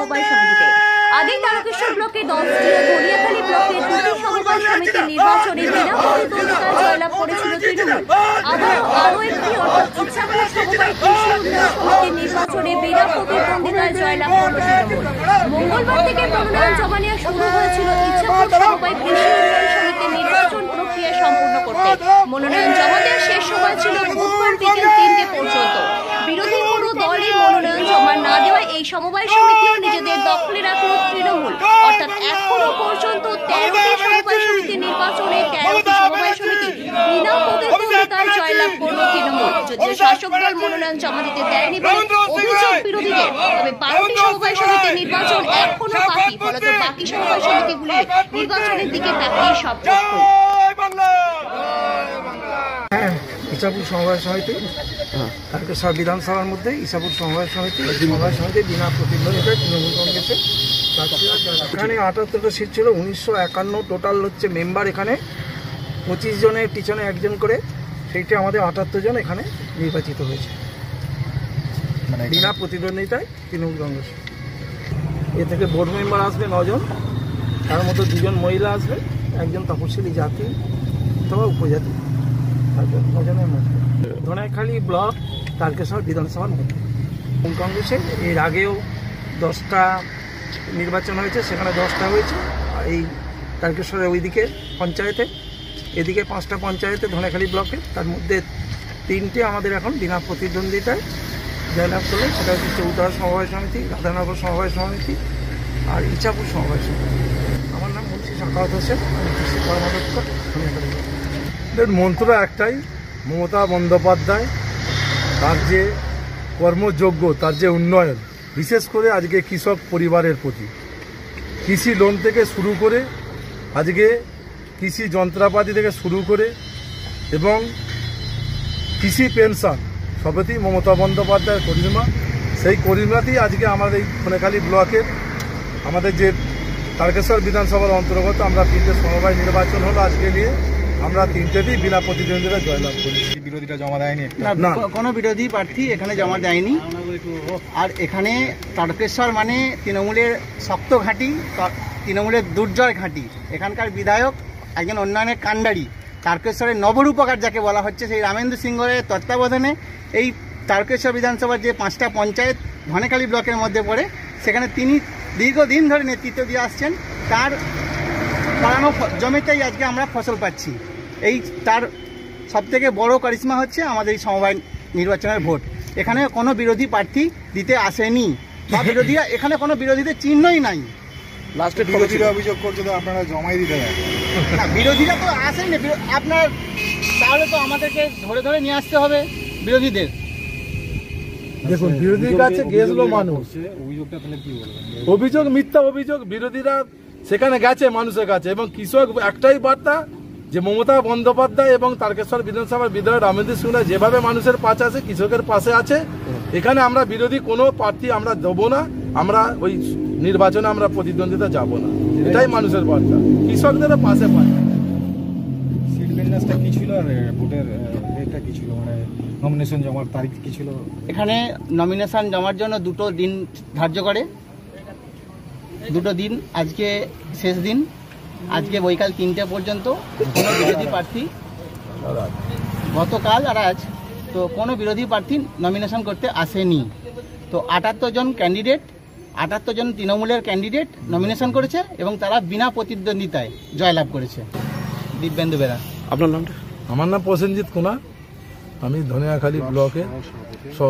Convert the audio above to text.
সমবায় সমিতিতে। আগে তারকেশ্বর ব্লকের 10টি ও ধনিয়াখালী ব্লকের 2টি সমবায় সমিতির নির্বাচনে বিনা প্রতিদ্বন্দ্বিতায় জয়লাভ করেছিল তৃণমূল। আরও একটি অর্থাৎ ইচ্ছাপুর সমবায় কৃষি উন্নয়ন সমিতির নির্বাচনে বিনা প্রতিদ্বন্দ্বিতায় জয়লাভ করল তৃণমূল। মঙ্গলবার থেকে মনোনয়ন জমা নেওয়া শুরু হয়েছিল ইচ্ছাপুর সমবায় কৃষি উন্নয়ন সমিতির নির্বাচন প্রক্রিয়া সম্পূর্ণ করতে। মনোনয়ন জমা দেওয়ার শেষ সময় ছিল বুধবার বিকেল 3টে পর্যন্ত। বিরোধী কোনো দলই মনোনয়ন জমা না দেওয়ায় এই সমবায় সমিতিও নিজেদের দখলে রাখল তৃণমূল। অর্থাৎ এখনো পর্যন্ত 13টি সমবায় সমিতির নির্বাচনে 13টি সমবায় সমিতি বিনা প্রতিদ্বন্দ্বিতায় জয়লাভ করল তৃণমূল। যদিও শাসক দল মনোনয়ন জমা দিতে দেয়নি বলে অভিযোগ বিরোধীদের, তবে 12টি সমবায় সমিতির নির্বাচন এখনো বাকি। ফলত বাকি সমবায় সমিতিগুলির নির্বাচনের দিকে তাকিয়ে সব চক্র। ইচ্ছাপুর সমবায় সমিতি তারকেশ্বর বিধানসভার মধ্যে ইচ্ছাপুর সমবায় সমিতি বিনা প্রতিদ্বন্দ্বিতায় তৃণমূল কংগ্রেসের। এখানে 78টা সিট ছিল, 1951 টোটাল হচ্ছে মেম্বার। এখানে 25 জনের পিছনে একজন করে, সেইটা আমাদের 78 জন এখানে নির্বাচিত হয়েছে বিনা প্রতিদ্বন্দ্বিতায় তৃণমূল কংগ্রেস। এ থেকে বোর্ড মেম্বার আসবে 9 জন, তার মধ্যে 2 জন মহিলা আসবে, একজন তপশিলি জাতি অথবা উপজাতি, 9 জনের মধ্যে। ধনিয়াখালী ব্লক তারকেশ্বর বিধানসভার মধ্যে তৃণমূল কংগ্রেসের এর আগেও 10টা নির্বাচন হয়েছে, সেখানে 10টা হয়েছে। এই তারকেশ্বরের ওইদিকে পঞ্চায়েতে, এদিকে 5টা পঞ্চায়েতে ধনিয়াখালী ব্লকে, তার মধ্যে 3টে আমাদের এখন বিনা প্রতিদ্বন্দ্বিতায় জয়লাভ করলো। সেটা হচ্ছে চৌতারা সমবায় সমিতি, রাধানগর সমবায় সমিতি আর ইচ্ছাপুর সমবায় সমিতি। আমার নাম মুন্সি সাখাওয়াত হোসেন, আমি কৃষি কর্মদক্ষ ধনিয়াখালী। মন্ত্র একটাই, মমতা বন্দ্যোপাধ্যায় তার যে কর্মযোগ্য, তার যে উন্নয়ন, বিশেষ করে আজকে কৃষক পরিবারের প্রতি, কৃষি লোন থেকে শুরু করে আজকে কৃষি যন্ত্রপাতি থেকে শুরু করে এবং কৃষি পেনশন সবেতেই মমতা বন্দ্যোপাধ্যায়ের করিমা। সেই করিমাতেই আজকে আমাদের এই ধনিয়াখালী ব্লকের আমাদের যে তারকেশ্বর বিধানসভার অন্তর্গত আমরা 3টে সমবায় নির্বাচন হলো আজকে নিয়ে, আমরা 3টেতেই বিনা প্রতিদ্বন্দ্বিতা জয়লাভ করেছি। বিরোধীরা জমা দেয়নি না, কোনো বিরোধী প্রার্থী এখানে জমা দেয়নি। আর এখানে তারকেশ্বর মানে তৃণমূলের শক্ত ঘাঁটি, তৃণমূলের দুর্জয় ঘাঁটি। এখানকার বিধায়ক একজন উন্নয়নের কাণ্ডারি, তারকেশ্বরের নবরূপকার যাকে বলা হচ্ছে, সেই রামেন্দ্র সিংহের তত্ত্বাবধানে এই তারকেশ্বর বিধানসভার যে 5টা পঞ্চায়েত ধনিয়াখালী ব্লকের মধ্যে পড়ে, সেখানে তিনি দীর্ঘদিন ধরে নেতৃত্ব দিয়ে আসছেন। তার করানো জমিতেই আজকে আমরা ফসল পাচ্ছি। এই তার সবথেকে বড় কারিশমা হচ্ছে আমাদের এই সমবায় নির্বাচনের ভোট। এখানে কোনো বিরোধী প্রার্থী দিতে আসেনি, বা বিরোধীরা এখানে কোনো বিরোধীদের চিহ্নই নাই। লাস্টে বিরোধীরা অভিযোগ করছে তো আপনারা জমাই দিতে না, বিরোধীরা তো আসেনি। আপনার তাহলে তো আমাদেরকে ধরে ধরে নিয়ে আসতে হবে বিরোধীদের। দেখুন, বিরোধীর কাছে গেছিল মানুষ, অভিযোগটা তাহলে কি বলবেন? অভিযোগ মিথ্যা অভিযোগ। বিরোধীরা সেখানে গেছে মানুষের কাছে, এবং কৃষক একটাই বার্তা যে মমতা বন্দ্যোপাধ্যায় এবং তারকেশ্বর বিধানসভার বিধায়ক রামেন্দ্র সিংহ যেভাবে মানুষের পাশে আছে, কৃষকের পাশে আছে। এখানে আমরা বিরোধী কোনো প্রার্থী আমরা দেবো না, আমরা ওই নির্বাচনে আমরা প্রতিদ্বন্দ্বিতা যাব না, এটাই মানুষের বার্তা। কৃষকদের পাশে পায়। সিট বিন্যাসটা কি ছিল আর ভোটের এটা কি ছিল, মানে নমিনেশন জমার তারিখ কি ছিল? এখানে নমিনেশন জমার জন্য 2টো দিন ধার্য করে, 2টো দিন। আজকে শেষ দিন, আজকে বৈকাল 3টে পর্যন্ত কোনো বিরোধী প্রার্থী, গতকাল আর আজ তো কোনো বিরোধী প্রার্থী নমিনেশন করতে আসেনি। তো 78 জন ক্যান্ডিডেট, 78 জন তৃণমূলের ক্যান্ডিডেট নমিনেশন করেছে এবং তারা বিনা প্রতিদ্বন্দ্বিতায় জয়লাভ করেছে। দিব্যেন্দু বেরা। আপনার নামটা? আমার নাম প্রসেনজিৎ কুমার, আমি ধনিয়াখালী ব্লকের সহ